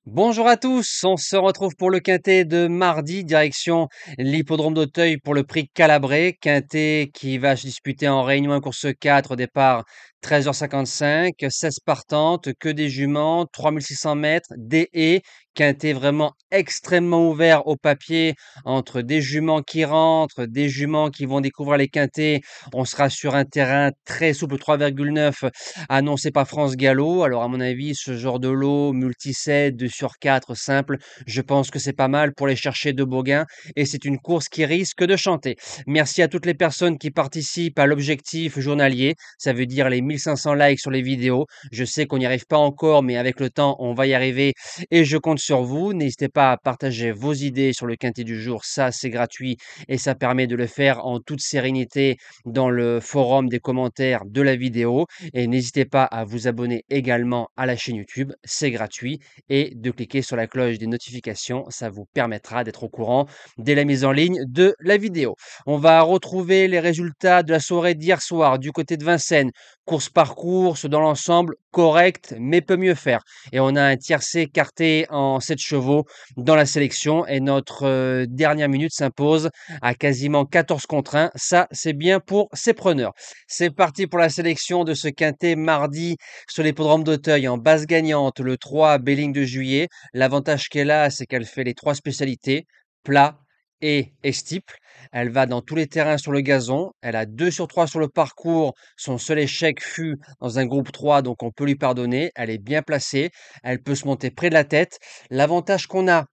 Bonjour à tous, on se retrouve pour le quintet de mardi, direction l'hippodrome d'Auteuil pour le prix Calabré. Quintet qui va se disputer en Réunion 1 course 4 au départ 13h55, 16 partantes, que des juments, 3600 mètres, des haies. Quintet vraiment extrêmement ouvert au papier entre des juments qui rentrent, des juments qui vont découvrir les quintets. On sera sur un terrain très souple, 3,9 annoncé par France Gallo. Alors à mon avis, ce genre de lot multi-7, 2 sur 4, simple, je pense que c'est pas mal pour les chercher de Beaugain et c'est une course qui risque de chanter. Merci à toutes les personnes qui participent à l'objectif journalier, ça veut dire les 1500 likes sur les vidéos. Je sais qu'on n'y arrive pas encore, mais avec le temps, on va y arriver et je compte sur vous. N'hésitez pas à partager vos idées sur le quintet du jour, ça c'est gratuit et ça permet de le faire en toute sérénité dans le forum des commentaires de la vidéo. Et n'hésitez pas à vous abonner également à la chaîne YouTube, c'est gratuit, et de cliquer sur la cloche des notifications, ça vous permettra d'être au courant dès la mise en ligne de la vidéo. On va retrouver les résultats de la soirée d'hier soir du côté de Vincennes. Course par course, dans l'ensemble, correct, mais peut mieux faire. Et on a un tiercé écarté en 7 chevaux dans la sélection, et notre dernière minute s'impose à quasiment 14 contre 1. Ça, c'est bien pour ses preneurs. C'est parti pour la sélection de ce quintet mardi sur l'hippodrome d'Auteuil en base gagnante, le 3 Belling de Juillet. L'avantage qu'elle a, c'est qu'elle fait les trois spécialités, plat et steeple. Elle va dans tous les terrains sur le gazon. Elle a 2 sur 3 sur le parcours. Son seul échec fut dans un groupe 3, donc on peut lui pardonner. Elle est bien placée. Elle peut se monter près de la tête. L'avantage qu'on a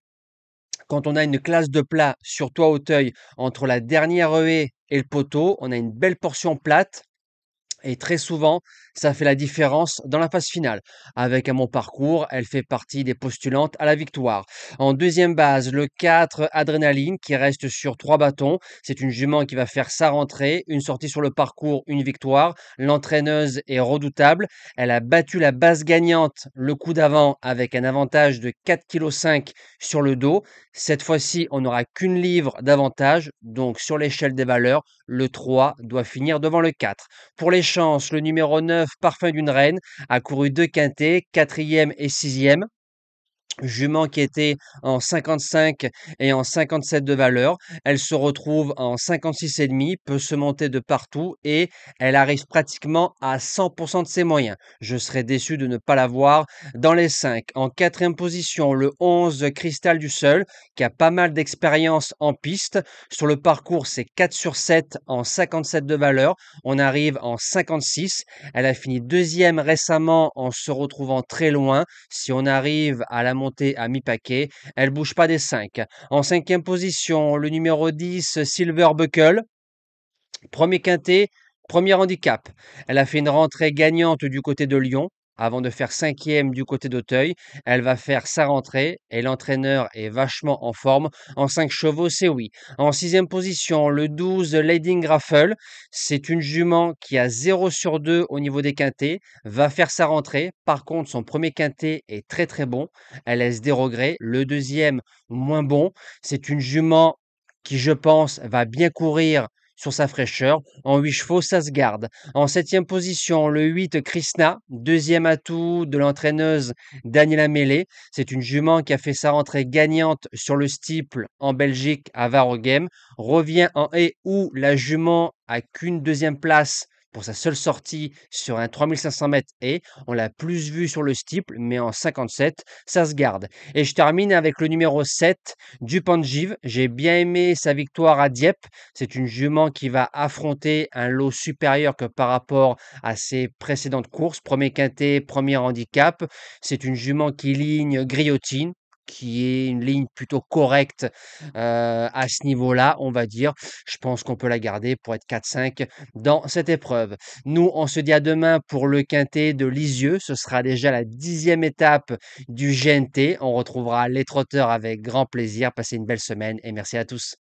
quand on a une classe de plat, surtout à Auteuil, entre la dernière haie et le poteau, on a une belle portion plate et très souvent, ça fait la différence dans la phase finale. Avec un bon parcours, elle fait partie des postulantes à la victoire. En deuxième base, le 4 Adrénaline qui reste sur 3 bâtons. C'est une jument qui va faire sa rentrée, une sortie sur le parcours, une victoire. L'entraîneuse est redoutable. Elle a battu la base gagnante le coup d'avant avec un avantage de 4,5 kg sur le dos. Cette fois-ci, on n'aura qu'une livre d'avantage. Donc sur l'échelle des valeurs, le 3 doit finir devant le 4. Pour les chances, le numéro 9, Parfum d'une reine, a couru 2 quintets, 4e et 6e. Jument qui était en 55 et en 57 de valeur. Elle se retrouve en 56,5, peut se monter de partout et elle arrive pratiquement à 100% de ses moyens. Je serais déçu de ne pas la voir dans les 5. En quatrième position, le 11 Cristal du Seul, qui a pas mal d'expérience en piste. Sur le parcours, c'est 4 sur 7 en 57 de valeur. On arrive en 56. Elle a fini deuxième récemment en se retrouvant très loin. Si on arrive à la montée à mi-paquet, elle bouge pas des 5. En cinquième position, le numéro 10, Silver Buckle. Premier quintet, premier handicap. Elle a fait une rentrée gagnante du côté de Lyon avant de faire cinquième du côté d'Auteuil. Elle va faire sa rentrée et l'entraîneur est vachement en forme. En 5 chevaux, c'est oui. En sixième position, le 12 Lading Raffle. C'est une jument qui a 0 sur 2 au niveau des quintets. Va faire sa rentrée. Par contre, son premier quintet est très très bon. Elle laisse des regrets. Le deuxième, moins bon. C'est une jument qui, je pense, va bien courir sur sa fraîcheur. En 8 chevaux, ça se garde. En septième position, le 8 Krishna, deuxième atout de l'entraîneuse Daniela Mellet. C'est une jument qui a fait sa rentrée gagnante sur le steeple en Belgique à Varogem. Revient en haie où la jument a qu'une deuxième place pour sa seule sortie sur un 3500 mètres et on l'a plus vu sur le steeple, mais en 57, ça se garde. Et je termine avec le numéro 7, Dupanjiv. J'ai bien aimé sa victoire à Dieppe. C'est une jument qui va affronter un lot supérieur que par rapport à ses précédentes courses. Premier quintet, premier handicap. C'est une jument qui ligne Griotine, qui est une ligne plutôt correcte à ce niveau-là, on va dire. Je pense qu'on peut la garder pour être 4-5 dans cette épreuve. Nous, on se dit à demain pour le quintet de Lisieux. Ce sera déjà la 10e étape du GNT. On retrouvera les trotteurs avec grand plaisir. Passez une belle semaine et merci à tous.